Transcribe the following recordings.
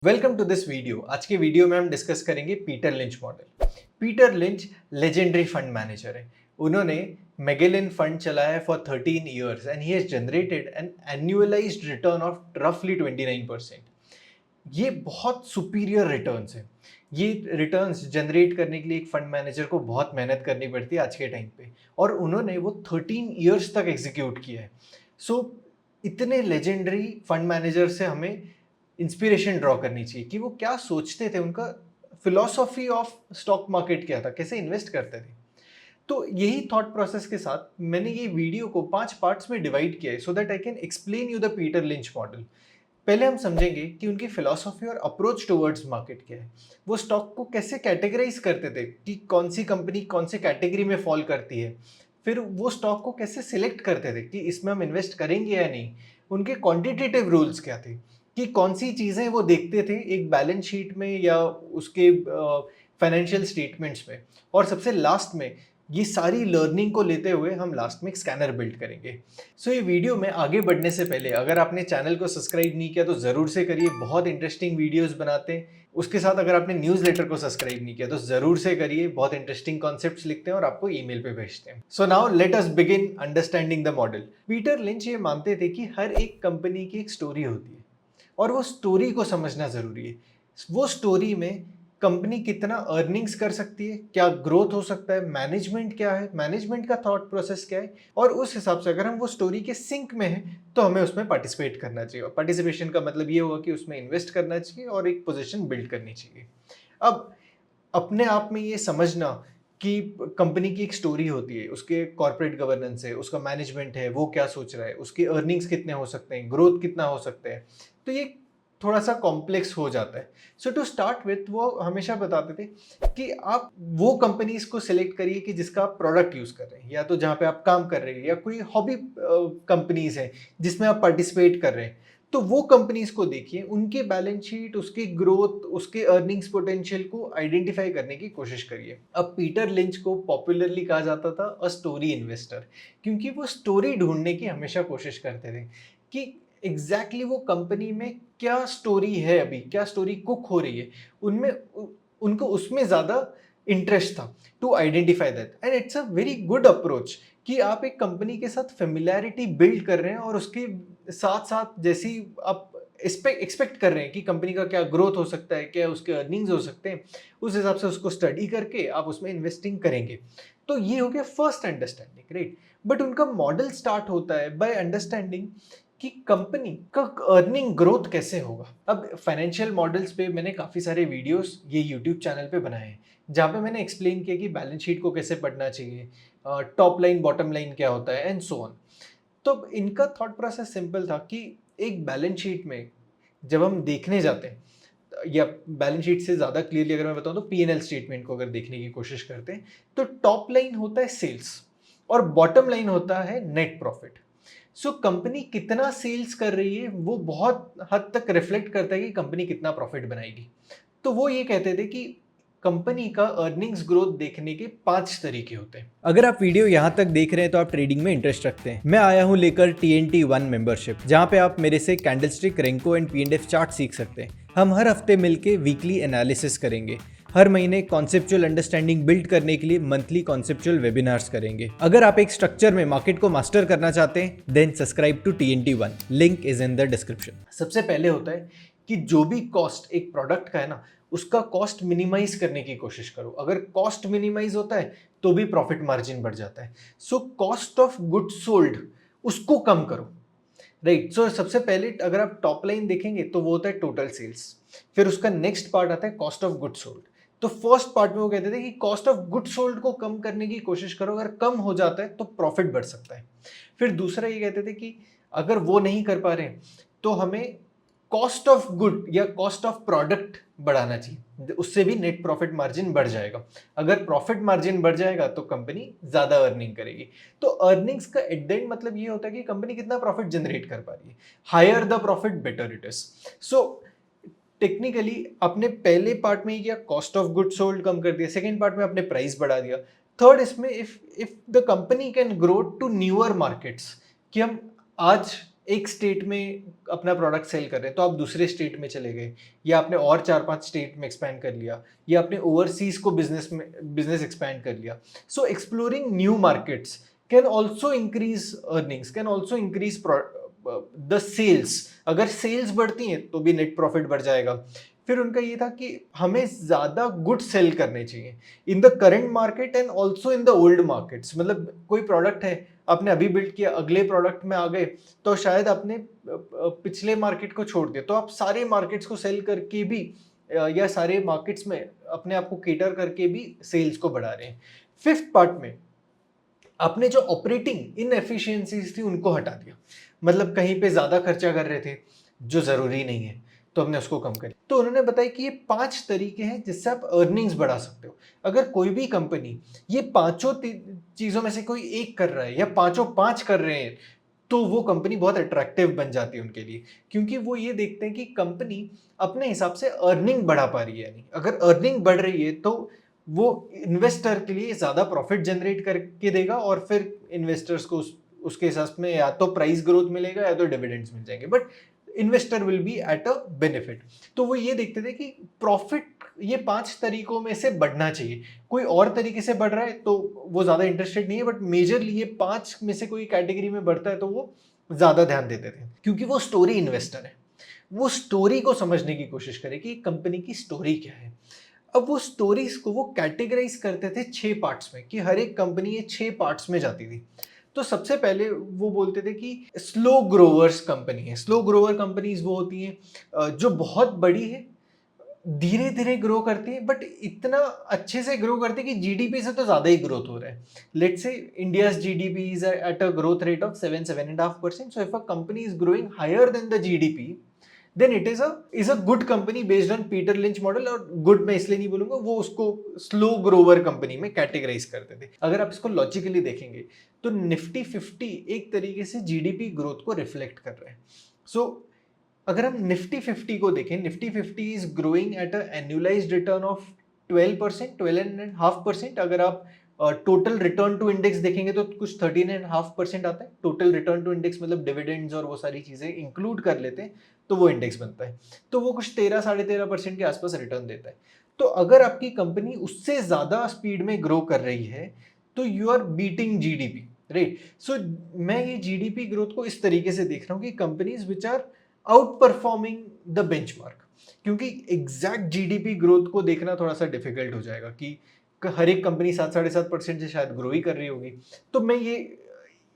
Welcome to this video. आज के video में हम डिस्कस करेंगे Peter Lynch model. Peter Lynch legendary fund manager है। उन्होंने मेगेलिन फंड चलाया है for 13 years and he has generated an annualised return of रफली 29%। ये बहुत सुपीरियर रिटर्न्स है। ये रिटर्न्स जनरेट करने के लिए एक फंड मैनेजर को बहुत मेहनत करनी पड़ती है आज के टाइम पे, और उन्होंने वो 13 इयर्स तक एग्जीक्यूट किया है। सो इतने लेजेंडरी फंड मैनेजर से हमें इंस्पिरेशन ड्रॉ करनी चाहिए कि वो क्या सोचते थे, उनका फिलॉसफी ऑफ स्टॉक मार्केट क्या था, कैसे इन्वेस्ट करते थे। तो यही थॉट प्रोसेस के साथ मैंने ये वीडियो को 5 पार्ट्स में डिवाइड किया है so that I can explain you the Peter Lynch model. पहले हम समझेंगे कि उनकी फिलॉसफी और अप्रोच टुवर्ड्स मार्केट क्या है। वो स्टॉक को कैसे कैटेगराइज करते थे कि कौन सी कंपनी कौन से कैटेगरी में फॉल करती है। फिर वो स्टॉक को कैसे सिलेक्ट करते थे कि इसमें हम इन्वेस्ट करेंगे या नहीं। उनके क्वांटिटेटिव रूल्स क्या थे कि कौन सी चीज़ें वो देखते थे एक बैलेंस शीट में या उसके फाइनेंशियल स्टेटमेंट्स में। और सबसे लास्ट में ये सारी लर्निंग को लेते हुए हम लास्ट में एक स्कैनर बिल्ड करेंगे। सो ये वीडियो में आगे बढ़ने से पहले अगर आपने चैनल को सब्सक्राइब नहीं किया तो ज़रूर से करिए, बहुत इंटरेस्टिंग वीडियोस बनाते हैं। उसके साथ अगर आपने न्यूज़लेटर को सब्सक्राइब नहीं किया तो ज़रूर से करिए, बहुत इंटरेस्टिंग कॉन्सेप्ट्स लिखते हैं और आपको ईमेल पे भेजते हैं। So now let us begin understanding the model. Peter lynch ये मानते थे कि हर एक कंपनी की एक स्टोरी होती है और वो स्टोरी को समझना ज़रूरी है। वो स्टोरी में कंपनी कितना अर्निंग्स कर सकती है, क्या ग्रोथ हो सकता है, मैनेजमेंट क्या है, मैनेजमेंट का थॉट प्रोसेस क्या है, और उस हिसाब से अगर हम वो स्टोरी के सिंक में हैं तो हमें उसमें पार्टिसिपेट करना चाहिए। और पार्टिसिपेशन का मतलब ये हुआ कि उसमें इन्वेस्ट करना चाहिए और एक पोजीशन बिल्ड करनी चाहिए। अब अपने आप में ये समझना कि कंपनी की एक स्टोरी होती है, उसके कॉर्पोरेट गवर्नेंस है, उसका मैनेजमेंट है, वो क्या सोच रहा है, उसके अर्निंग्स कितने हो सकते हैं, ग्रोथ कितना हो सकता है, तो ये थोड़ा सा कॉम्प्लेक्स हो जाता है। सो टू स्टार्ट विथ वो हमेशा बताते थे कि आप वो कंपनीज को सिलेक्ट करिए कि जिसका आप प्रोडक्ट यूज कर रहे हैं, या तो जहाँ पे आप काम कर रहे हैं, या कोई हॉबी कंपनीज है जिसमें आप पार्टिसिपेट कर रहे हैं। तो वो कंपनीज को देखिए, उनके बैलेंस शीट, उसकी ग्रोथ, उसके अर्निंग्स पोटेंशियल को आइडेंटिफाई करने की कोशिश करिए। अब पीटर लिंच को पॉपुलरली कहा जाता था अ स्टोरी इन्वेस्टर, क्योंकि वो स्टोरी ढूंढने की हमेशा कोशिश करते थे कि एग्जैक्टली वो कंपनी में क्या स्टोरी है, अभी क्या स्टोरी कुक हो रही है, उनमें उनको उसमें ज़्यादा इंटरेस्ट था to identify that. And it's a very good approach कि आप एक कंपनी के साथ फेमिलियरिटी बिल्ड कर रहे हैं और उसके साथ साथ जैसी आप एक्सपेक्ट कर रहे हैं कि कंपनी का क्या ग्रोथ हो सकता है, क्या उसके अर्निंग्स हो सकते हैं, उस हिसाब से उसको स्टडी करके आप उसमें इन्वेस्टिंग करेंगे। तो ये हो गया फर्स्ट अंडरस्टैंडिंग, राइट। बट उनका मॉडल स्टार्ट होता है बाय अंडरस्टैंडिंग कि कंपनी का अर्निंग ग्रोथ कैसे होगा। अब फाइनेंशियल मॉडल्स पे मैंने काफ़ी सारे वीडियोस ये यूट्यूब चैनल पे बनाए हैं, जहाँ पे मैंने एक्सप्लेन किया कि बैलेंस शीट को कैसे पढ़ना चाहिए, टॉप लाइन बॉटम लाइन क्या होता है, एंड सो ऑन। तो इनका थॉट प्रोसेस सिंपल था कि एक बैलेंस शीट में जब हम देखने जाते हैं, या बैलेंस शीट से ज़्यादा क्लियरली अगर मैं बताऊं तो पी&एल स्टेटमेंट को अगर देखने की कोशिश करते हैं, तो टॉप लाइन होता है सेल्स और बॉटम लाइन होता है नेट प्रॉफिट। सो कंपनी कितना सेल्स कर रही है वो बहुत हद तक रिफ्लेक्ट करता है कि कंपनी कितना प्रॉफिट बनाएगी। तो वो ये कहते थे कि कंपनी का अर्निंग्स ग्रोथ देखने के 5 तरीके होते हैं। अगर आप वीडियो यहाँ तक देख रहे हैं तो आप ट्रेडिंग में इंटरेस्ट रखते हैं। मैं आया हूँ लेकर TNT1 मेंबरशिप, जहाँ पे आप मेरे से candlestick, Renko and P&F chart सीख सकते हैं। हम हर हफ्ते मिलके वीकली एनालिसिस करेंगे। हर महीने कॉन्सेप्चुअल अंडरस्टैंडिंग बिल्ड करने के लिए मंथली कॉन्सेप्चुअल वेबिनार्स करेंगे। अगर आप एक स्ट्रक्चर में मार्केट को मास्टर करना चाहते हैं, then subscribe to TNT1, link is in the description. सबसे पहले होता है कि जो भी कॉस्ट एक प्रोडक्ट का है ना, उसका कॉस्ट मिनिमाइज करने की कोशिश करो। अगर कॉस्ट मिनिमाइज होता है तो भी प्रॉफिट मार्जिन बढ़ जाता है। So cost of good sold उसको कम करो, राइट। सो सबसे पहले अगर आप टॉप लाइन देखेंगे तो वो होता है टोटल सेल्स, फिर उसका नेक्स्ट पार्ट आता है कॉस्ट ऑफ गुड सोल्ड। तो फर्स्ट पार्ट में वो कहते थे कि कॉस्ट ऑफ गुड सोल्ड को कम करने की कोशिश करो, अगर कम हो जाता है तो प्रॉफिट बढ़ सकता है। फिर दूसरा ये कहते थे कि अगर वो नहीं कर पा रहे तो हमें कॉस्ट ऑफ गुड या कॉस्ट ऑफ प्रोडक्ट बढ़ाना चाहिए, उससे भी नेट प्रॉफिट मार्जिन बढ़ जाएगा। अगर प्रॉफिट मार्जिन बढ़ जाएगा तो कंपनी ज्यादा अर्निंग करेगी। तो अर्निंग्स का एट द एंड मतलब ये होता है कि कंपनी कितना प्रॉफिट जनरेट कर पा रही है। Higher the profit better it is. So technically अपने पहले पार्ट में क्या कॉस्ट ऑफ गुड सोल्ड कम कर दिया, सेकेंड पार्ट में अपने प्राइस बढ़ा दिया, थर्ड इसमें if the company can grow to newer markets, कि हम आज एक स्टेट में अपना प्रोडक्ट सेल कर रहे हैं तो आप दूसरे स्टेट में चले गए, या आपने और 4-5 स्टेट में एक्सपैंड कर लिया, या आपने ओवरसीज को बिजनेस एक्सपैंड कर लिया. So exploring new markets can also increase earnings, can also increase the sales. अगर सेल्स बढ़ती हैं तो भी नेट प्रॉफिट बढ़ जाएगा. फिर उनका ये था कि हमें ज़्यादा गुड सेल करने चाहिए in the current market and also in the old markets. मतलब कोई प्रोडक्ट है, आपने अभी बिल्ड किया, अगले प्रोडक्ट में आ गए, तो शायद आपने पिछले मार्केट को छोड़ दिया, तो आप सारे मार्केट्स को सेल करके भी या सारे मार्केट्स में अपने आप को केटर करके भी सेल्स को बढ़ा रहे हैं. फिफ्थ पार्ट में आपने जो ऑपरेटिंग इनएफिशिएंसीज थी उनको हटा दिया. मतलब कहीं पे ज़्यादा खर्चा कर रहे थे जो ज़रूरी नहीं है, तो हमने उसको कम कर. तो उन्होंने बताया कि ये 5 तरीके हैं जिससे आप अर्निंग्स बढ़ा सकते हो. अगर कोई भी कंपनी ये पांचों चीज़ों में से कोई एक कर रहा है या पांचों 5 कर रहे हैं, तो वो कंपनी बहुत अट्रैक्टिव बन जाती है उनके लिए, क्योंकि वो ये देखते हैं कि कंपनी अपने हिसाब से अर्निंग बढ़ा पा रही है. नहीं, अगर अर्निंग बढ़ रही है तो वो इन्वेस्टर के लिए ज़्यादा प्रॉफिट जनरेट करके देगा, और फिर इन्वेस्टर्स को उसके हिसाब में या तो प्राइस ग्रोथ मिलेगा या तो डिविडेंड्स मिल जाएंगे, but investor will be at a benefit. तो वो ये देखते थे कि प्रॉफिट ये 5 तरीकों में से बढ़ना चाहिए. कोई और तरीके से बढ़ रहा है तो वो ज़्यादा इंटरेस्टेड नहीं है, बट मेजरली ये 5 में से कोई कैटेगरी में बढ़ता है तो वो ज़्यादा ध्यान देते थे, क्योंकि वो स्टोरी इन्वेस्टर है. वो स्टोरी को समझने की कोशिश करे कि कंपनी की स्टोरी क्या है. अब वो स्टोरीज को वो कैटेगराइज करते थे 6 पार्ट्स में, कि हर एक कंपनी ये 6 पार्ट्स में जाती थी. तो सबसे पहले वो बोलते थे कि स्लो ग्रोवर्स कंपनी है. स्लो ग्रोवर कंपनीज वो होती हैं जो बहुत बड़ी है, धीरे धीरे ग्रो करती है, बट इतना अच्छे से ग्रो करती है कि जीडीपी से तो ज़्यादा ही ग्रोथ हो रहा है. Let's say India's GDP is at a growth rate of 7.5%. So if a company is growing higher than the GDP, then it is a good company based on Peter Lynch model. और good मैं इसलिए नहीं बोलूंगा, वो उसको slow grower company में categorise करते थे. अगर आप इसको लॉजिकली देखेंगे तो निफ्टी 50 एक तरीके से जीडीपी ग्रोथ को रिफ्लेक्ट कर रहा है. सो अगर हम निफ्टी 50 को देखें, Nifty 50 is growing at a annualised return of 12%, 12.5%. अगर आप टोटल रिटर्न टू इंडेक्स देखेंगे तो कुछ 13.5% आता है. टोटल रिटर्न टू इंडेक्स मतलब डिविडेंड्स और वो सारी चीजें इंक्लूड कर लेते हैं तो वो इंडेक्स बनता है. तो वो कुछ 13-13.5% के आसपास रिटर्न देता है. तो अगर आपकी कंपनी उससे ज्यादा स्पीड में ग्रो कर रही है तो you are beating GDP, right. सो मैं ये जीडीपी ग्रोथ को इस तरीके से देख रहा हूँ कि companies which are outperforming the benchmark. क्योंकि एग्जैक्ट जीडीपी ग्रोथ को देखना थोड़ा सा डिफिकल्ट हो जाएगा कि हर एक कंपनी 7-7.5% से शायद ग्रो ही कर रही होगी. तो मैं ये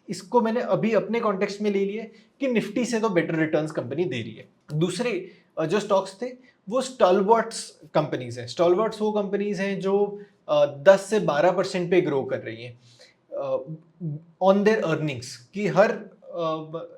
इसको मैंने अभी अपने कॉन्टेक्स्ट में ले लिया कि निफ्टी से तो बेटर रिटर्न्स कंपनी दे रही है. दूसरे जो स्टॉक्स थे वो स्टॉलवर्ट्स कंपनीज हैं. स्टॉलवर्ट्स वो कंपनीज हैं जो 10 से 12% पे ग्रो कर रही हैं ऑन देयर अर्निंग्स, कि हर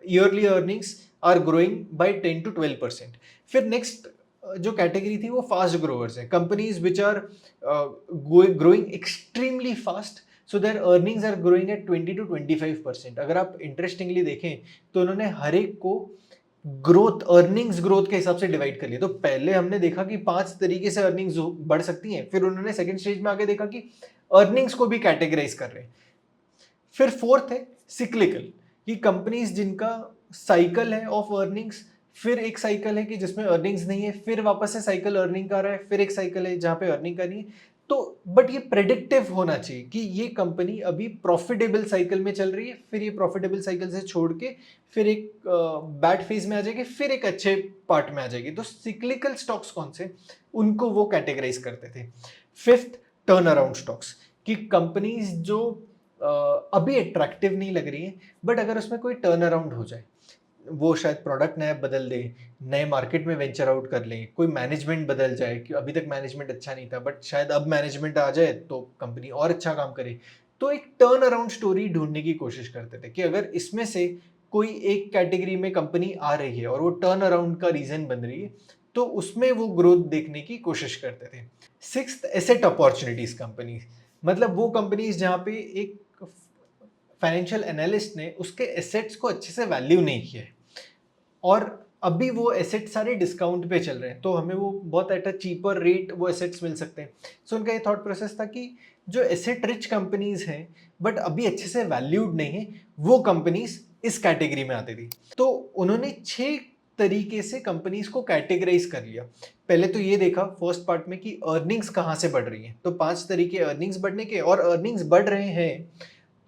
yearly earnings are growing by 10 to 12%. फिर नेक्स्ट जो कैटेगरी थी वो फास्ट ग्रोवर्स है, companies which are growing extremely fast, so their earnings are growing at 20 to 25%. अगर आप इंटरेस्टिंगली देखें तो उन्होंने हर एक को ग्रोथ, अर्निंग्स ग्रोथ के हिसाब से डिवाइड कर लिया. तो पहले हमने देखा कि 5 तरीके से अर्निंग्स बढ़ सकती हैं, फिर उन्होंने सेकंड स्टेज में आके देखा कि अर्निंग्स को भी कैटेगराइज कर रहे हैं. फिर फोर्थ है सिक्लिकल, कि कंपनीज जिनका साइकिल है ऑफ अर्निंग्स, फिर एक साइकिल है कि जिसमें अर्निंग्स नहीं है, फिर वापस से साइकिल अर्निंग का रहा है, फिर एक साइकिल है जहां पे अर्निंग का नहीं है. तो बट ये प्रेडिक्टिव होना चाहिए कि ये कंपनी अभी प्रॉफिटेबल साइकिल में चल रही है, फिर ये प्रॉफिटेबल साइकिल से छोड़ के फिर एक बैड फेज में आ जाएगी, फिर एक अच्छे पार्ट में आ जाएगी. तो सिक्लिकल स्टॉक्स कौन से, उनको वो कैटेगराइज करते थे. फिफ्थ, टर्न अराउंड स्टॉक्स, कि कंपनीज जो अभी अट्रैक्टिव नहीं लग रही है, बट अगर उसमें कोई टर्न अराउंड हो जाए, वो शायद प्रोडक्ट नया बदल दे, नए मार्केट में वेंचर आउट कर लें, कोई मैनेजमेंट बदल जाए कि अभी तक मैनेजमेंट अच्छा नहीं था बट शायद अब मैनेजमेंट आ जाए तो कंपनी और अच्छा काम करे, तो एक टर्न अराउंड स्टोरी ढूंढने की कोशिश करते थे कि अगर इसमें से कोई एक कैटेगरी में कंपनी आ रही है और वो टर्न अराउंड का रीजन बन रही है तो उसमें वो ग्रोथ देखने की कोशिश करते थे. सिक्स्थ, एसेट अपॉर्चुनिटीज कंपनी, मतलब वो कंपनीज जहाँ पे एक फाइनेंशियल एनालिस्ट ने उसके एसेट्स को अच्छे से वैल्यू नहीं किया है और अभी वो एसेट सारे डिस्काउंट पे चल रहे हैं, तो हमें वो बहुत एट अ चीपर रेट वो एसेट्स मिल सकते हैं. सो उनका ये थॉट प्रोसेस था कि जो एसेट रिच कंपनीज हैं बट अभी अच्छे से वैल्यूड नहीं है, वो कंपनीज इस कैटेगरी में आती थी। तो उन्होंने 6 तरीके से कंपनीज को कैटेगराइज कर लिया। पहले तो ये देखा फर्स्ट पार्ट में कि अर्निंग्स कहाँ से बढ़ रही हैं, तो 5 तरीके अर्निंग्स बढ़ने के, और अर्निंग्स बढ़ रहे हैं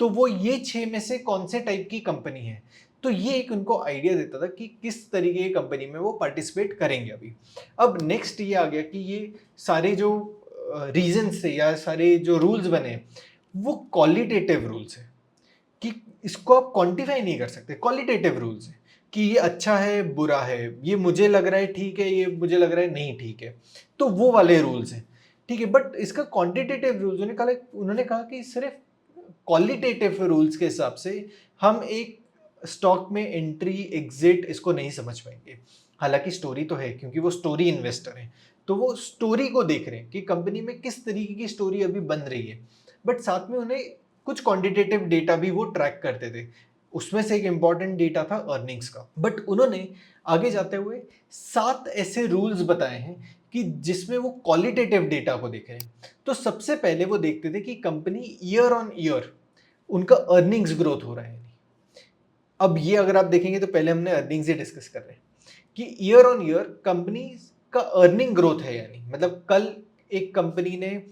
तो वो ये 6 में से कौन से टाइप की कंपनी है। तो ये एक उनको आइडिया देता था कि किस तरीके की कंपनी में वो पार्टिसिपेट करेंगे अभी। अब नेक्स्ट ये आ गया कि ये सारे जो रीजंस थे या सारे जो रूल्स बने वो क्वालिटेटिव रूल्स है, कि इसको आप क्वांटिफाई नहीं कर सकते, क्वालिटेटिव रूल्स है कि ये अच्छा है बुरा है, ये मुझे लग रहा है ठीक है, ये मुझे लग रहा है नहीं ठीक है, तो वो वाले रूल्स हैं, ठीक है। बट इसका क्वांटिटेटिव रूल्स उन्होंने कहा कि सिर्फ क्वालिटेटिव रूल्स के हिसाब से हम एक स्टॉक में एंट्री एग्जिट इसको नहीं समझ पाएंगे। हालांकि स्टोरी तो है, क्योंकि वो स्टोरी इन्वेस्टर हैं, तो वो स्टोरी को देख रहे हैं कि कंपनी में किस तरीके की स्टोरी अभी बन रही है। बट साथ में उन्हें कुछ क्वांटिटेटिव डेटा भी वो ट्रैक करते थे, उसमें से एक इंपॉर्टेंट डेटा था अर्निंग्स का। बट उन्होंने आगे जाते हुए 7 ऐसे रूल्स बताए हैं कि जिसमें वो क्वालिटेटिव डेटा को देख रहे हैं। तो सबसे पहले वो देखते थे कि कंपनी ईयर ऑन ईयर उनका अर्निंग्स ग्रोथ हो रहा है। अब ये अगर आप देखेंगे तो पहले हमने अर्निंग्स ही डिस्कस कर रहे हैं कि ईयर ऑन ईयर कंपनी का अर्निंग ग्रोथ है, यानी मतलब कल एक कंपनी ने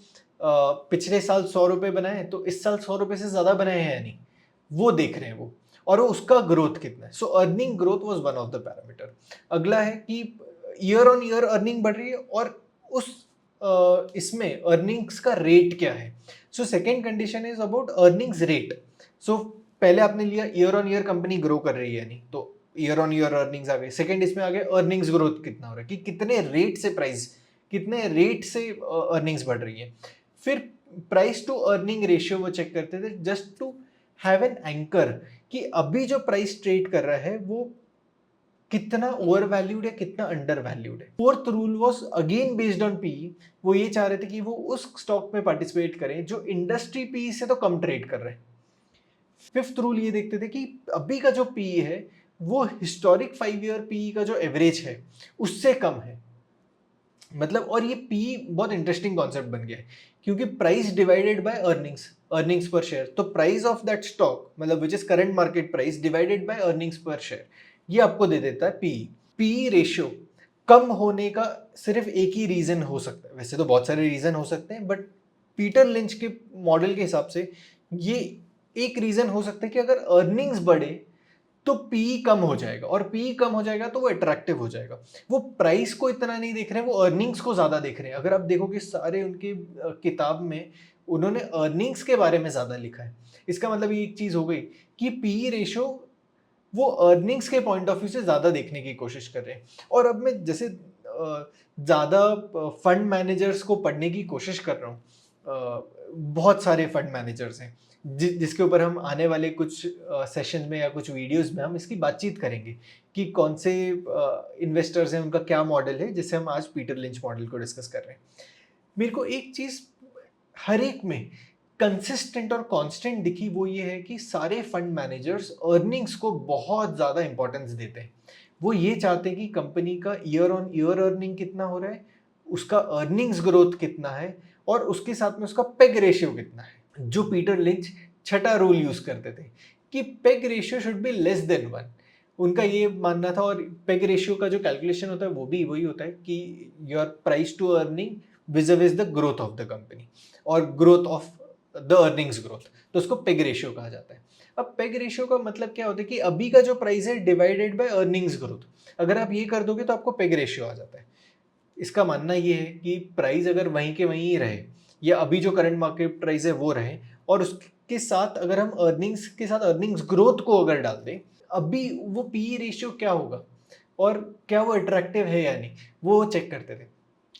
पिछले साल 100 रुपये बनाए तो इस साल 100 रुपये से ज़्यादा बनाए हैं, यानी वो देख रहे हैं वो, और उसका ग्रोथ कितना है। So earning growth was one of the parameter. अगला है कि ईयर ऑन ईयर अर्निंग बढ़ रही है और उस इसमें अर्निंग्स का रेट क्या है। So second condition is about earnings rate. So पहले आपने लिया year on year company grow कर रही है, नहीं तो ईयर ऑन ईयर अर्निंग्स आ गए। सेकेंड इसमें आ गए अर्निंग्स ग्रोथ कितना हो रहा है, कि कितने रेट से कितने रेट से अर्निंग्स बढ़ रही है। फिर प्राइस टू अर्निंग रेशियो वो चेक करते थे, just to have an anchor कि अभी जो प्राइस ट्रेड कर रहा है वो कितना ओवर वैल्यूड है, कितना अंडर वैल्यूड है। Fourth rule was again based on PE. वो ये चाह रहे थे कि वो उस स्टॉक में पार्टिसिपेट करें जो इंडस्ट्री पीई से तो कम ट्रेड कर रहे हैं। फिफ्थ रूल ये देखते थे कि अभी का जो पीई है वो हिस्टोरिक 5 ईयर पीई का जो एवरेज है उससे कम है। मतलब, और ये पी बहुत इंटरेस्टिंग कॉन्सेप्ट बन गया है, क्योंकि प्राइस डिवाइडेड बाय अर्निंग्स पर शेयर, तो प्राइस ऑफ दैट स्टॉक मतलब which is current market price divided by earnings पर शेयर, ये आपको दे देता है पी रेशियो। कम होने का सिर्फ एक ही रीजन हो सकता है, वैसे तो बहुत सारे रीजन हो सकते हैं, बट पीटर लिंच के मॉडल के हिसाब से ये एक रीजन हो सकता है कि अगर अर्निंग्स बढ़े तो पी कम हो जाएगा, और पी कम हो जाएगा तो वो अट्रैक्टिव हो जाएगा। वो प्राइस को इतना नहीं देख रहे हैं, वो अर्निंग्स को ज्यादा देख रहे हैं। अगर आप देखोगे सारे उनके किताब में उन्होंने अर्निंग्स के बारे में ज्यादा लिखा है। इसका मतलब ये एक चीज हो गई कि पी रेशो वो अर्निंग्स के पॉइंट ऑफ व्यू से ज्यादा देखने की कोशिश कर रहे हैं। और अब मैं जैसे ज्यादा फंड मैनेजर्स को पढ़ने की कोशिश कर रहा हूँ, बहुत सारे फंड मैनेजर्स हैं जिसके ऊपर हम आने वाले कुछ सेशन में या कुछ वीडियोस में हम इसकी बातचीत करेंगे कि कौन से इन्वेस्टर्स हैं, उनका क्या मॉडल है, जिससे हम आज पीटर लिंच मॉडल को डिस्कस कर रहे हैं। मेरे को एक चीज़ हर एक में कंसिस्टेंट और कांस्टेंट दिखी, वो ये है कि सारे फंड मैनेजर्स अर्निंग्स को बहुत ज़्यादा इंपॉर्टेंस देते हैं। वो ये चाहते हैं कि कंपनी का ईयर ऑन ईयर अर्निंग कितना हो रहा है, उसका अर्निंग्स ग्रोथ कितना है, और उसके साथ में उसका पेग रेशियो कितना है। जो पीटर लिंच छठा रूल यूज करते थे कि PEG ratio should be less then 1। उनका ये मानना था, और पेग रेशियो का जो कैलकुलेशन होता है वो भी वही होता है कि your price to earning vis the growth of the company और growth of the earnings growth, तो उसको पेग रेशियो कहा जाता है। अब पेग रेशियो का मतलब क्या होता है कि अभी का जो प्राइस है डिवाइडेड बाय अर्निंग्स ग्रोथ, अगर आप ये कर दोगे तो आपको पेग रेशियो आ जाता है। इसका मानना ये है कि प्राइस अगर वहीं के वहीं रहे, या अभी जो करंट मार्केट प्राइस है वो रहे, और उसके साथ अगर हम अर्निंग्स के साथ अर्निंग्स ग्रोथ को अगर डाल दें, अभी वो पी रेशियो क्या होगा और क्या वो अट्रैक्टिव है या नहीं, वो चेक करते थे।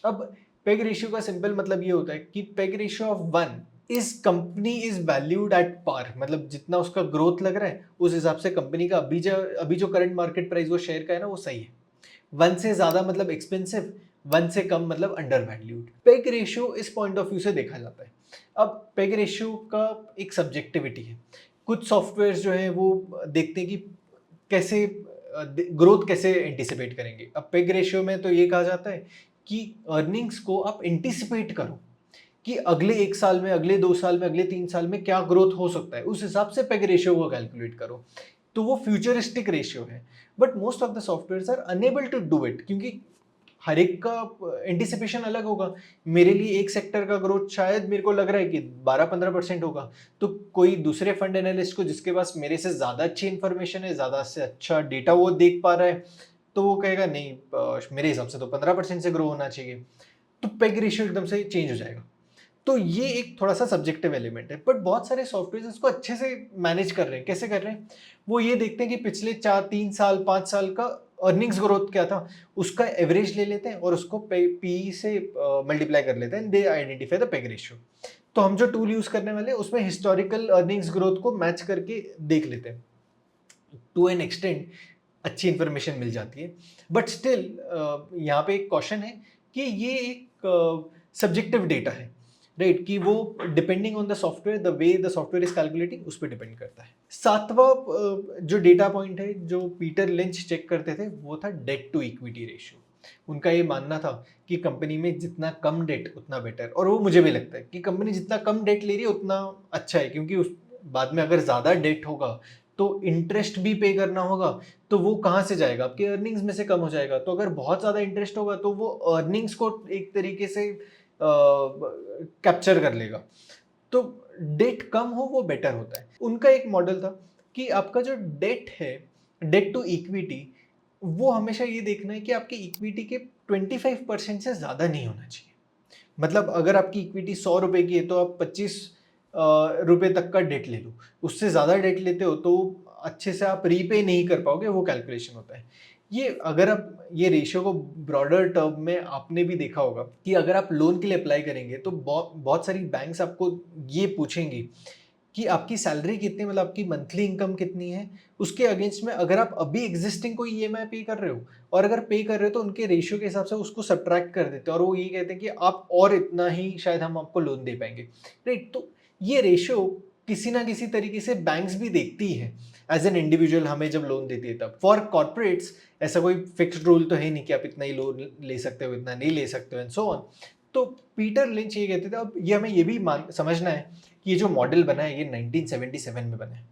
अब पेग रेशियो का सिंपल मतलब ये होता है कि PEG ratio of 1 is company is valued at par, मतलब जितना उसका ग्रोथ लग रहा है उस हिसाब से कंपनी का अभी जो करंट मार्केट प्राइस वो शेयर का है ना, वो सही है। 1 से ज्यादा मतलब एक्सपेंसिव, 1 से कम मतलब अंडर वैल्यूड। पेग रेशियो इस पॉइंट ऑफ व्यू से देखा जाता है। अब पेग रेशियो का एक सब्जेक्टिविटी है। कुछ सॉफ्टवेयर जो है वो देखते हैं कि कैसे ग्रोथ कैसे एंटिसिपेट करेंगे। अब पेग रेशियो में तो ये कहा जाता है कि अर्निंग्स को आप एंटिसिपेट करो कि अगले 1 साल में, अगले 2 साल में, अगले 3 साल में क्या ग्रोथ हो सकता है, उस हिसाब से पेग रेशियो को कैलकुलेट करो। तो वो फ्यूचरिस्टिक रेशियो है, but most of the software are unable to do it, क्योंकि हर एक का एंटिसिपेशन अलग होगा। मेरे लिए एक सेक्टर का ग्रोथ शायद मेरे को लग रहा है कि 12-15% होगा, तो कोई दूसरे फंड एनालिस्ट को जिसके पास मेरे से ज़्यादा अच्छी इन्फॉर्मेशन है, ज़्यादा से अच्छा डेटा वो देख पा रहा है, तो वो कहेगा नहीं मेरे हिसाब से तो 15% से ग्रो होना चाहिए, तो पेग रेशियो एकदम से चेंज हो जाएगा। तो ये एक थोड़ा सा सब्जेक्टिव एलिमेंट है, बट बहुत सारे सॉफ्टवेयर इसको अच्छे से मैनेज कर रहे हैं। कैसे कर रहे हैं? वो ये देखते हैं कि पिछले 4-3 साल 5 साल का अर्निंग्स ग्रोथ क्या था, उसका एवरेज ले लेते हैं और उसको पी से मल्टीप्लाई कर लेते हैं, they identify the peg ratio. तो हम जो टूल यूज करने वाले हैं उसमें हिस्टोरिकल अर्निंग्स ग्रोथ को मैच करके देख लेते हैं। टू एन एक्सटेंट अच्छी इंफॉर्मेशन मिल जाती है, बट स्टिल यहाँ पे एक क्वेश्चन है कि ये एक सब्जेक्टिव डेटा है, राइट, कि वो depending on the software, the way the software is calculating, उस पर डिपेंड करता है। सातवां जो डेटा पॉइंट है जो पीटर लिंच चेक करते थे वो था डेट टू इक्विटी रेशियो। उनका ये मानना था कि कंपनी में जितना कम डेट उतना बेटर, और वो मुझे भी लगता है कि कंपनी जितना कम डेट ले रही है उतना अच्छा है, क्योंकि उस बाद में अगर ज़्यादा डेट होगा तो इंटरेस्ट भी पे करना होगा, तो वो कहाँ से जाएगा? आपके अर्निंग्स में से कम हो जाएगा। तो अगर बहुत ज़्यादा इंटरेस्ट होगा तो वो अर्निंग्स को एक तरीके से कैप्चर कर लेगा। तो डेट कम हो वो बेटर होता है। उनका एक मॉडल था कि आपका जो डेट है, डेट टू इक्विटी, वो हमेशा ये देखना है कि आपकी इक्विटी के 25% से ज़्यादा नहीं होना चाहिए। मतलब अगर आपकी इक्विटी 100 रुपए की है तो आप 25 रुपए तक का डेट ले लो। उससे ज़्यादा डेट लेते हो तो अच्छे से आप रीपे नहीं कर पाओगे, वो कैलकुलेशन होता है। ये अगर आप ये रेशियो को ब्रॉडर टर्म में आपने भी देखा होगा कि अगर आप लोन के लिए अप्लाई करेंगे तो बहुत सारी बैंक्स आपको ये पूछेंगी कि आपकी सैलरी कितनी, मतलब आपकी मंथली इनकम कितनी है। उसके अगेंस्ट में अगर आप अभी एग्जिस्टिंग कोई ईएमआई पे कर रहे हो, और अगर पे कर रहे हो तो उनके रेशियो के हिसाब से उसको सब्ट्रैक्ट कर देते हैं और वो ये कहते हैं कि आप और इतना ही शायद हम आपको लोन दे पाएंगे, राइट। तो ये रेशियो किसी ना किसी तरीके से बैंक्स भी देखती है एज एन इंडिविजुअल, हमें जब लोन देती है तब। फॉर कॉर्पोरेट्स ऐसा कोई फिक्स्ड रूल तो है नहीं कि आप इतना ही लोन ले सकते हो, इतना नहीं ले सकते हो, एंड सो ऑन। तो पीटर लिंच ये कहते थे, अब ये हमें ये भी समझना है कि ये जो मॉडल बना है ये 1977 में बना है।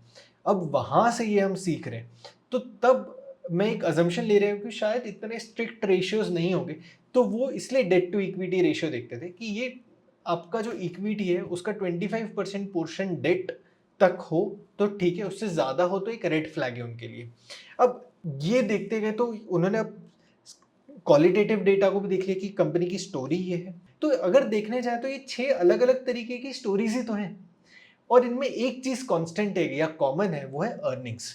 अब वहाँ से ये हम सीख रहे हैं, तो तब मैं एक अजम्पशन ले रहा हूँ कि शायद इतने स्ट्रिक्ट रेशियोज नहीं होंगे, तो वो इसलिए डेट टू इक्विटी रेशियो देखते थे कि ये आपका जो इक्विटी है उसका 25% पोर्शन डेट तक हो तो ठीक है, उससे ज़्यादा हो तो एक रेड फ्लैग है उनके लिए। अब ये देखते गए तो उन्होंने अब क्वालिटेटिव डेटा को भी देख लिया कि कंपनी की स्टोरी ये है। तो अगर देखने जाए तो ये 6 अलग अलग तरीके की स्टोरीज ही तो हैं, और इनमें एक चीज कांस्टेंट है या कॉमन है, वो है अर्निंग्स।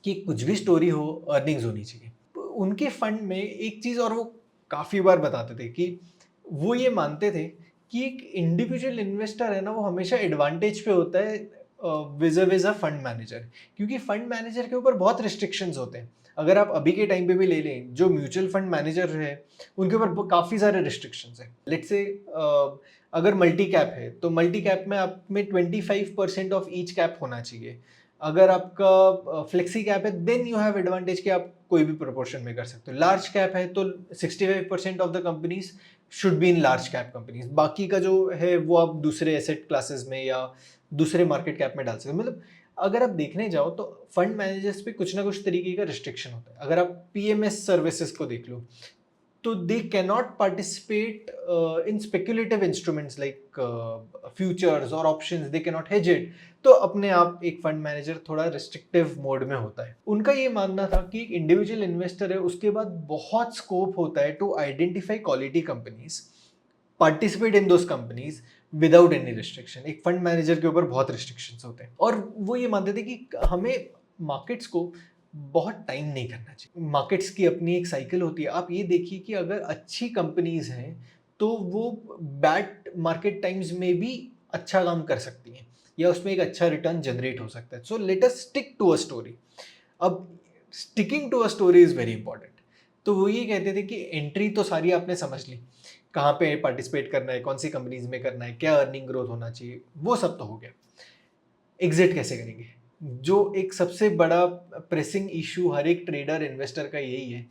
कि कुछ भी स्टोरी हो, अर्निंग्स होनी चाहिए। तो उनके फंड में एक चीज और वो काफी बार बताते थे कि वो ये मानते थे कि एक इंडिविजुअल इन्वेस्टर है ना, वो हमेशा एडवांटेज पे होता है विज़ अ फंड मैनेजर, क्योंकि फंड मैनेजर के ऊपर बहुत रिस्ट्रिक्शंस होते हैं। अगर आप अभी के टाइम पे भी ले लें, जो म्यूचुअल फंड मैनेजर है उनके ऊपर काफ़ी सारे रिस्ट्रिक्शंस हैं। लेट्स से अगर मल्टी कैप है तो मल्टी कैप में आप में 25% ऑफ ईच कैप होना चाहिए। अगर आपका फ्लेक्सी कैप है देन यू हैव एडवांटेज कि आप कोई भी प्रोपोर्शन में कर सकते हो। लार्ज कैप है तो 65% of the companies should be in large cap companies, बाकी का जो है वो आप दूसरे एसेट क्लासेस में या दूसरे मार्केट कैप में डाल सकते हो। मतलब अगर आप देखने जाओ तो फंड मैनेजर्स पे कुछ ना कुछ तरीके का रिस्ट्रिक्शन होता है। अगर आप पीएमएस सर्विसेज को देख लो तो they cannot participate in speculative instruments like futures or options, they cannot hedge it। तो अपने आप एक फंड मैनेजर थोड़ा रिस्ट्रिक्टिव मोड में होता है। उनका ये मानना था कि एक इंडिविजुअल इन्वेस्टर है उसके बाद बहुत स्कोप होता है to identify quality companies, participate in those companies without any restriction. एक फंड मैनेजर के ऊपर बहुत रिस्ट्रिक्शंस होते हैं, और वो ये मानते थे कि हमें मार्केट्स को बहुत टाइम नहीं करना चाहिए। मार्केट्स की अपनी एक साइकिल होती है। आप ये देखिए कि अगर अच्छी कंपनीज हैं तो वो बैड मार्केट टाइम्स में भी अच्छा काम कर सकती हैं या उसमें एक अच्छा रिटर्न जनरेट हो सकता है। So let us stick to a story. अब sticking to a story is very important. तो वो ये कहते थे कि एंट्री तो सारी आपने समझ ली, कहाँ पे पार्टिसिपेट करना है, कौन सी कंपनीज में करना है, क्या अर्निंग ग्रोथ होना चाहिए, वो सब तो हो गया। एग्जिट कैसे करेंगे? जो एक सबसे बड़ा प्रेसिंग इशू हर एक ट्रेडर इन्वेस्टर का यही है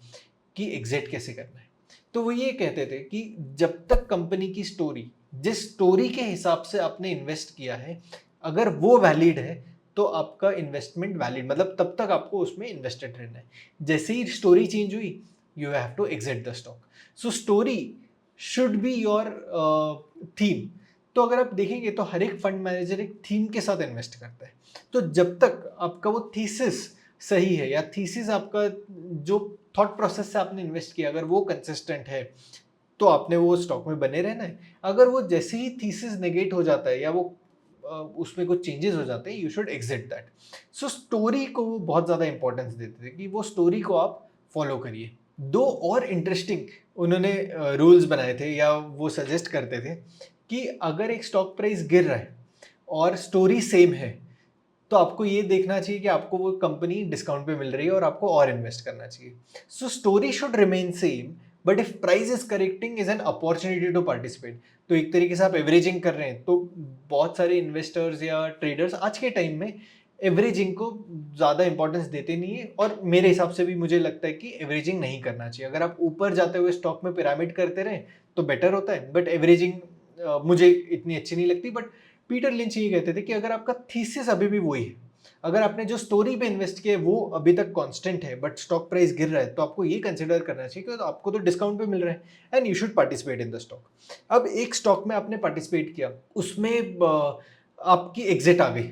कि एग्जिट कैसे करना है। तो वो ये कहते थे कि जब तक कंपनी की स्टोरी, जिस स्टोरी के हिसाब से आपने इन्वेस्ट किया है, अगर वो वैलिड है तो आपका इन्वेस्टमेंट वैलिड, मतलब तब तक आपको उसमें इन्वेस्टेड रहना है। जैसे ही स्टोरी चेंज हुई, you have to exit the stock. So story should be your theme. तो अगर आप देखेंगे तो हर एक फंड मैनेजर एक थीम के साथ इन्वेस्ट करता है। तो जब तक आपका वो थीसिस सही है, या थीसिस आपका जो थॉट प्रोसेस से आपने इन्वेस्ट किया अगर वो कंसिस्टेंट है, तो आपने वो स्टॉक में बने रहना है। अगर वो जैसे ही थीसिस नेगेट हो जाता है या वो उसमें कुछ चेंजेस हो जाते हैं, you should exit that. So story को वो बहुत ज़्यादा इंपॉर्टेंस देते थे कि वो स्टोरी को आप फॉलो करिए। दो और इंटरेस्टिंग उन्होंने रूल्स बनाए थे या वो सजेस्ट करते थे कि अगर एक स्टॉक प्राइस गिर रहा है और स्टोरी सेम है, तो आपको ये देखना चाहिए कि आपको वो कंपनी डिस्काउंट पे मिल रही है और आपको और इन्वेस्ट करना चाहिए। So story should remain same, but if price is correcting is an opportunity to participate. तो एक तरीके से आप एवरेजिंग कर रहे हैं, तो बहुत सारे इन्वेस्टर्स या ट्रेडर्स आज के टाइम में एवरेजिंग को ज़्यादा इंपॉर्टेंस देते नहीं है, और मेरे हिसाब से भी मुझे लगता है कि एवरेजिंग नहीं करना चाहिए। अगर आप ऊपर जाते हुए स्टॉक में पिरामिड करते रहें तो बेटर होता है, बट एवरेजिंग मुझे इतनी अच्छी नहीं लगती। बट पीटर लिंच ये कहते थे कि अगर आपका थीसिस अभी भी वही है, अगर आपने जो स्टोरी पे इन्वेस्ट किया है वो अभी तक कांस्टेंट है, बट स्टॉक प्राइस गिर रहा है, तो आपको ये कंसिडर करना चाहिए कि तो आपको तो डिस्काउंट पे मिल रहा है and you should participate in the stock. अब एक स्टॉक में आपने पार्टिसिपेट किया, उसमें आपकी एग्जिट आ गई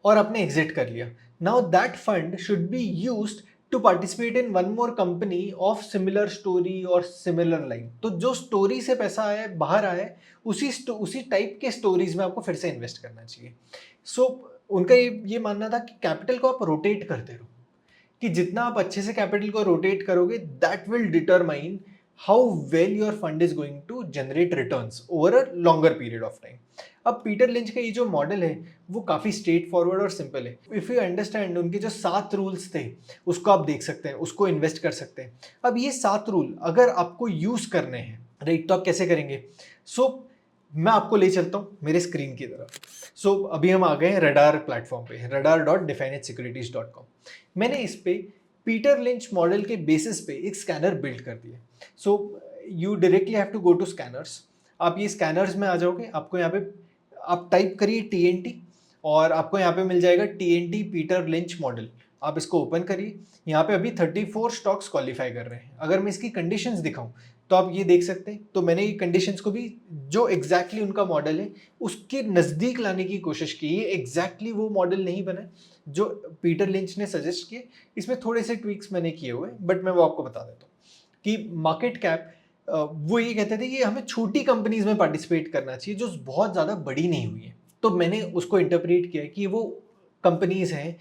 और आपने एग्जिट कर लिया। Now that fund should be used to participate in one more company of similar story और सिमिलर लाइन। तो जो स्टोरी से पैसा आया बाहर आया है, उसी टाइप के स्टोरीज में आपको फिर से इन्वेस्ट करना चाहिए। सो उनका ये मानना था कि कैपिटल को आप रोटेट करते रहो, कि जितना आप अच्छे से कैपिटल को रोटेट करोगे that will determine how well your fund is going to generate returns over a longer period of time. अब पीटर लिंच का ये जो मॉडल है वो काफ़ी स्ट्रेट फॉरवर्ड और सिंपल है। इफ़ यू अंडरस्टैंड उनके जो 7 रूल्स थे उसको आप देख सकते हैं, उसको इन्वेस्ट कर सकते हैं। अब ये 7 रूल अगर आपको यूज़ करने हैं, राइट, तो आप कैसे करेंगे? मैं आपको ले चलता हूँ मेरे स्क्रीन की तरफ। अभी हम आ गए हैं रडार प्लेटफॉर्म पे, radar.definedsecurities.com। मैंने इस पे पीटर लिंच मॉडल के बेसिस पे एक स्कैनर बिल्ड कर दिया। You directly have to go to scanners. आप ये स्कैनर्स में आ जाओगे, आपको यहाँ पे आप टाइप करिए TNT और आपको यहाँ पे मिल जाएगा TNT पीटर लिंच मॉडल। आप इसको ओपन करिए। यहाँ पे अभी 34 स्टॉक्स क्वालिफाई कर रहे हैं। अगर मैं इसकी कंडीशंस दिखाऊं तो आप ये देख सकते हैं। तो मैंने ये कंडीशंस को भी जो एग्जैक्टली उनका मॉडल है उसके नज़दीक लाने की कोशिश की। ये एग्जैक्टली वो मॉडल नहीं बना जो पीटर लिंच ने सजेस्ट किए, इसमें थोड़े से ट्वीक्स मैंने किए हुए, बट मैं वो आपको बता देता हूँ कि मार्केट कैप वो ये कहते थे कि हमें छोटी कंपनीज में पार्टिसिपेट करना चाहिए जो बहुत ज़्यादा बड़ी नहीं हुई है। तो मैंने उसको इंटरप्रेट किया कि वो कंपनीज हैं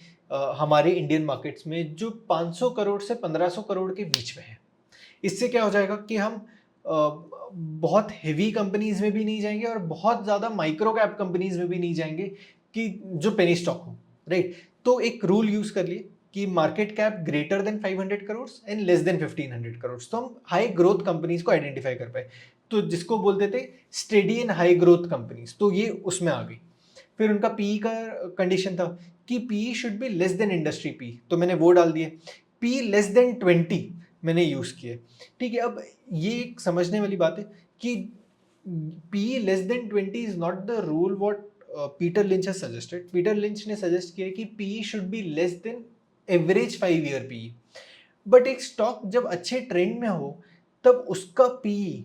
हमारे इंडियन मार्केट्स में जो 500 करोड़ से 1500 करोड़ के बीच में है। इससे क्या हो जाएगा कि हम बहुत हेवी कंपनीज में भी नहीं जाएंगे और बहुत ज़्यादा माइक्रो कैप कंपनीज में भी नहीं जाएंगे कि जो पेनी स्टॉक हो, राइट। तो एक रूल यूज़ कर लिए कि market cap greater than 500 crore and less than 1500 crore, तो हम हाई ग्रोथ कंपनीज को आइडेंटिफाई कर पाए। तो जिसको बोलते थे steady and high growth companies, तो ये उसमें आ गई। फिर उनका पी का कंडीशन था कि P should be less then industry P, तो मैंने वो डाल दिए। पी लेस देन 20 मैंने यूज़ किए, ठीक है। अब ये एक समझने वाली बात है कि P less than 20 is not the rule what Peter Lynch has suggested. Peter Lynch ने सजेस्ट किया कि P should be less than average 5 year P. But एक स्टॉक जब अच्छे ट्रेंड में हो तब उसका P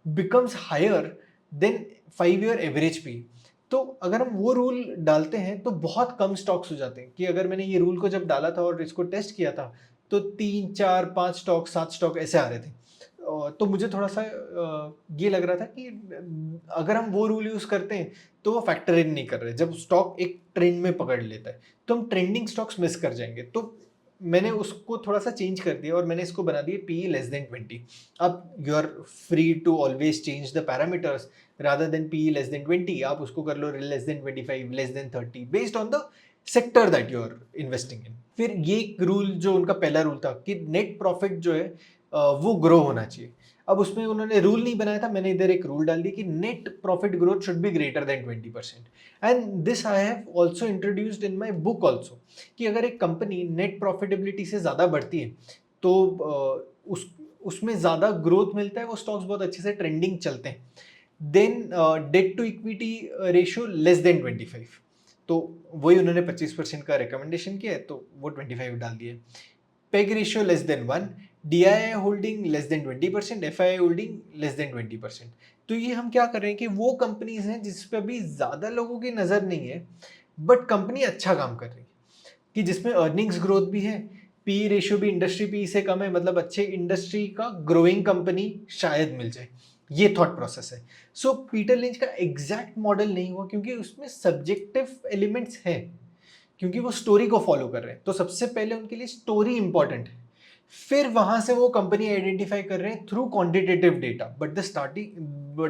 becomes higher than 5 year average P. तो अगर हम वो रूल डालते हैं तो बहुत कम स्टॉक्स हो जाते हैं। कि अगर मैंने ये रूल को जब डाला था और इसको टेस्ट किया था तो 3, 4, 5 स्टॉक, 7 स्टॉक ऐसे आ रहे थे। तो मुझे थोड़ा सा ये लग रहा था कि अगर हम वो रूल यूज़ करते हैं तो वो फैक्टर इन नहीं कर रहे। जब स्टॉक एक ट्रेंड में पकड़ लेता है तो हम ट्रेंडिंग स्टॉक्स मिस कर जाएंगे। तो मैंने उसको थोड़ा सा चेंज कर दिया और मैंने इसको बना दिया पी लेस देन 20। अब you are free to always change the parameters rather than P less than 20। आप उसको कर लो less than 25, less than 30 based on the sector that you are investing in. फिर ये रूल जो उनका पहला रूल था कि नेट प्रॉफिट जो है वो ग्रो होना चाहिए। अब उसमें उन्होंने रूल नहीं बनाया था, मैंने इधर एक रूल डाल दिया कि net profit growth should be greater than 20%। And this I have also introduced in my book also, कि अगर एक कंपनी नेट प्रॉफिटेबिलिटी से ज़्यादा बढ़ती है तो उसमें ज़्यादा ग्रोथ मिलता है, वो स्टॉक्स बहुत अच्छे से ट्रेंडिंग चलते हैं। Then debt to equity ratio less than 25। तो वही उन्होंने 25% का रिकमेंडेशन किया है, तो वो 25 डाल दिए। Peg ratio less then 1, DII holding less than 20%, FII holding less than 20%। तो ये हम क्या कर रहे हैं कि वो कंपनीज हैं जिस पे अभी ज़्यादा लोगों की नज़र नहीं है, बट कंपनी अच्छा काम कर रही है, कि जिसमें अर्निंग्स ग्रोथ भी है, पी रेशियो भी इंडस्ट्री पी से कम है, मतलब अच्छे इंडस्ट्री का ग्रोइंग कंपनी शायद मिल जाए। ये थॉट प्रोसेस है। सो पीटर लिंच का एग्जैक्ट मॉडल नहीं हुआ क्योंकि उसमें सब्जेक्टिव एलिमेंट्स हैं, क्योंकि वो स्टोरी को फॉलो कर रहे हैं। तो सबसे पहले उनके लिए स्टोरी इंपॉर्टेंट है, फिर वहां से वो कंपनी आइडेंटिफाई कर रहे हैं through quantitative data, but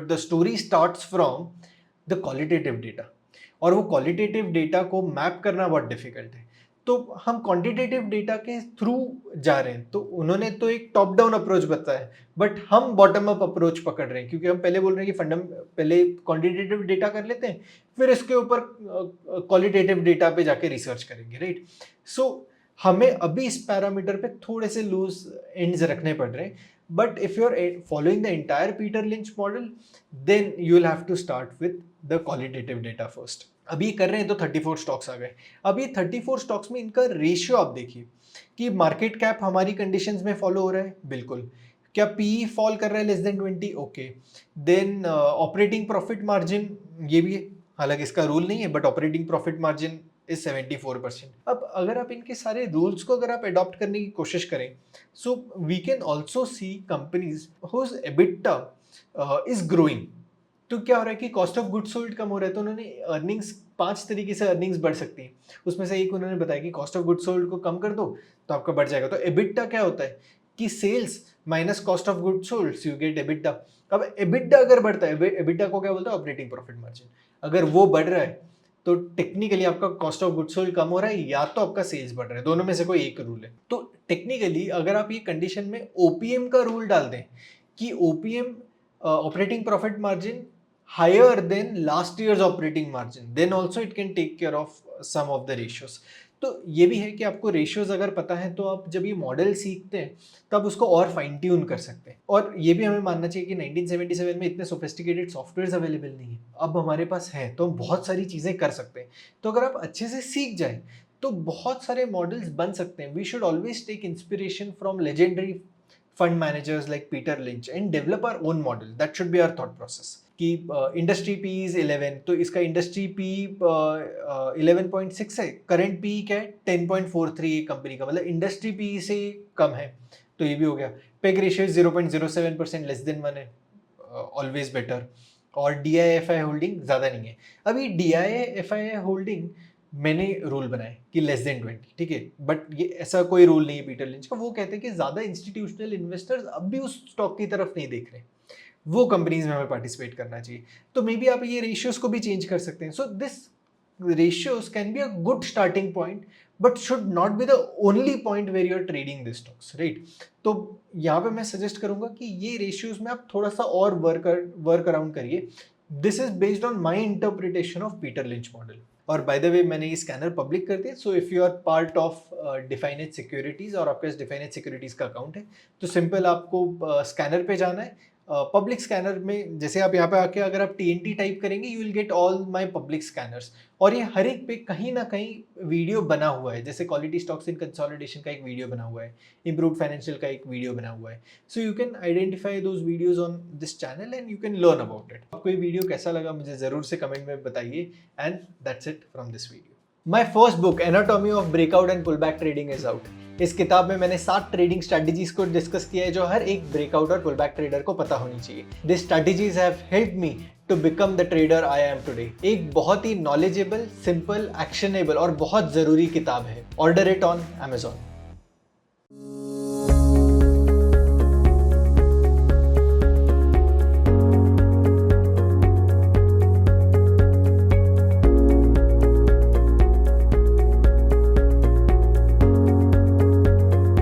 the story starts from the qualitative data, और वो क्वालिटेटिव डेटा को मैप करना बहुत डिफिकल्ट है। तो हम क्वांटिटेटिव डेटा के थ्रू जा रहे हैं। तो उन्होंने तो एक टॉप डाउन अप्रोच बताया, बट हम बॉटम अप अप्रोच पकड़ रहे हैं, क्योंकि हम पहले बोल रहे हैं कि पहले क्वांटिटेटिव डेटा कर लेते हैं, फिर इसके ऊपर क्वालिटेटिव डेटा पे जाके रिसर्च करेंगे, राइट। सो हमें अभी इस पैरामीटर पे थोड़े से लूज एंड्स रखने पड़ रहे हैं, but if you are following the entire Peter Lynch model, then you will have to start with the qualitative data first. अभी कर रहे हैं तो 34 स्टॉक्स आ गए। अब ये 34 स्टॉक्स में इनका रेशियो आप देखिए कि मार्केट कैप हमारी कंडीशंस में फॉलो हो रहा है, बिल्कुल। क्या पीई फॉल कर रहा है less than 20, okay. Then operating profit margin, ये भी है, हालांकि इसका रूल नहीं है, but operating profit margin is 74%। अब अगर आप इनके सारे रूल्स को अगर आप अडॉप्ट करने की कोशिश करें, so we can also see companies whose EBITDA is growing. तो क्या हो रहा है कि कॉस्ट ऑफ गुड्स सोल्ड कम हो रहा है, तो उन्होंने अर्निंग्स 5 तरीके से अर्निंग्स बढ़ सकती हैं। उसमें से एक उन्होंने बताया कि कॉस्ट ऑफ गुड्स सोल्ड को कम कर दो तो आपका बढ़ जाएगा। तो एबिटा क्या होता है कि sales minus cost of goods sold, so you get EBITDA. अब एबिटा अगर बढ़ता है, एबिटा को क्या बोलते हैं, ऑपरेटिंग प्रॉफिट मार्जिन, अगर वो बढ़ रहा है तो टेक्निकली आपका कॉस्ट ऑफ गुड्स सोल्ड कम हो रहा है या तो आपका सेल्स बढ़ रहा है, दोनों में से कोई एक रूल है। तो टेक्निकली अगर आप ये कंडीशन में ओपीएम का रूल डाल दें कि OPM operating profit margin higher than last year's operating margin, then also it can take care of some of the ratios। तो ये भी है कि आपको रेशियोज अगर पता है तो आप जब ये मॉडल सीखते हैं तब उसको और फाइन ट्यून कर सकते हैं। और ये भी हमें मानना चाहिए कि 1977 में इतने सोफिस्टिकेटेड सॉफ्टवेयर्स अवेलेबल नहीं है, अब हमारे पास है, तो हम बहुत सारी चीज़ें कर सकते हैं। तो अगर आप अच्छे से सीख जाए तो बहुत सारे मॉडल्स बन सकते हैं। We should always take inspiration from legendary fund managers like Peter Lynch and develop our own model. That should be our thought process. कि इंडस्ट्री पी इज 11, तो इसका इंडस्ट्री पी 11.6 है, करंट पी क्या है 10.43 company का, मतलब industry P से कम है, तो ये भी हो गया। पेग रेशियो 0.07% लेस देन 1 है, ऑलवेज बेटर। और DIFI होल्डिंग ज़्यादा नहीं है। अभी DIFI होल्डिंग मैंने रूल बनाए कि लेस देन 20, ठीक है, बट ये ऐसा कोई रूल नहीं है पीटर लिंच का। वो कहते हैं कि ज़्यादा इंस्टीट्यूशनल इन्वेस्टर्स अब भी उस स्टॉक की तरफ नहीं देख रहे, वो कंपनीज में हमें पार्टिसिपेट करना चाहिए। तो मे बी आप ये रेशियोज को भी चेंज कर सकते हैं। So this ratios can be a good starting point, but should not be the only point where you are trading this stocks, right. तो यहाँ पे मैं सजेस्ट करूंगा कि ये रेशियोज में आप थोड़ा सा और वर्क अराउंड करिए। This is based on my interpretation of Peter Lynch model. और बाय द वे मैंने ये स्कैनर पब्लिक कर दिया, so if you are part of Defined Securities और आपके पास डिफाइनेड सिक्योरिटीज़ का अकाउंट है, तो सिंपल आपको स्कैनर पे जाना है। पब्लिक स्कैनर में जैसे आप यहाँ पे आके अगर आप TNT टाइप करेंगे, you will get all my public scanners, और ये हर एक पे कहीं ना कहीं वीडियो बना हुआ है। जैसे क्वालिटी स्टॉक्स इन कंसोलिडेशन का एक वीडियो बना हुआ है, इम्प्रूव्ड फाइनेंशियल का एक वीडियो बना हुआ है। So you can identify those videos on this channel and you can learn about it. आपको ये वीडियो कैसा लगा मुझे ज़रूर से कमेंट में बताइए। And that's it from this video. My first book anatomy of breakout and pullback trading is out. इस किताब में मैंने 7 ट्रेडिंग स्ट्रैटेजीज को डिस्कस किया है जो हर एक ब्रेकआउट और पुलबैक ट्रेडर को पता होनी चाहिए। This strategies have helped me to become the trader I am today. एक बहुत ही नॉलेजेबल, सिंपल, एक्शनेबल और बहुत ज़रूरी किताब है। Order it on Amazon।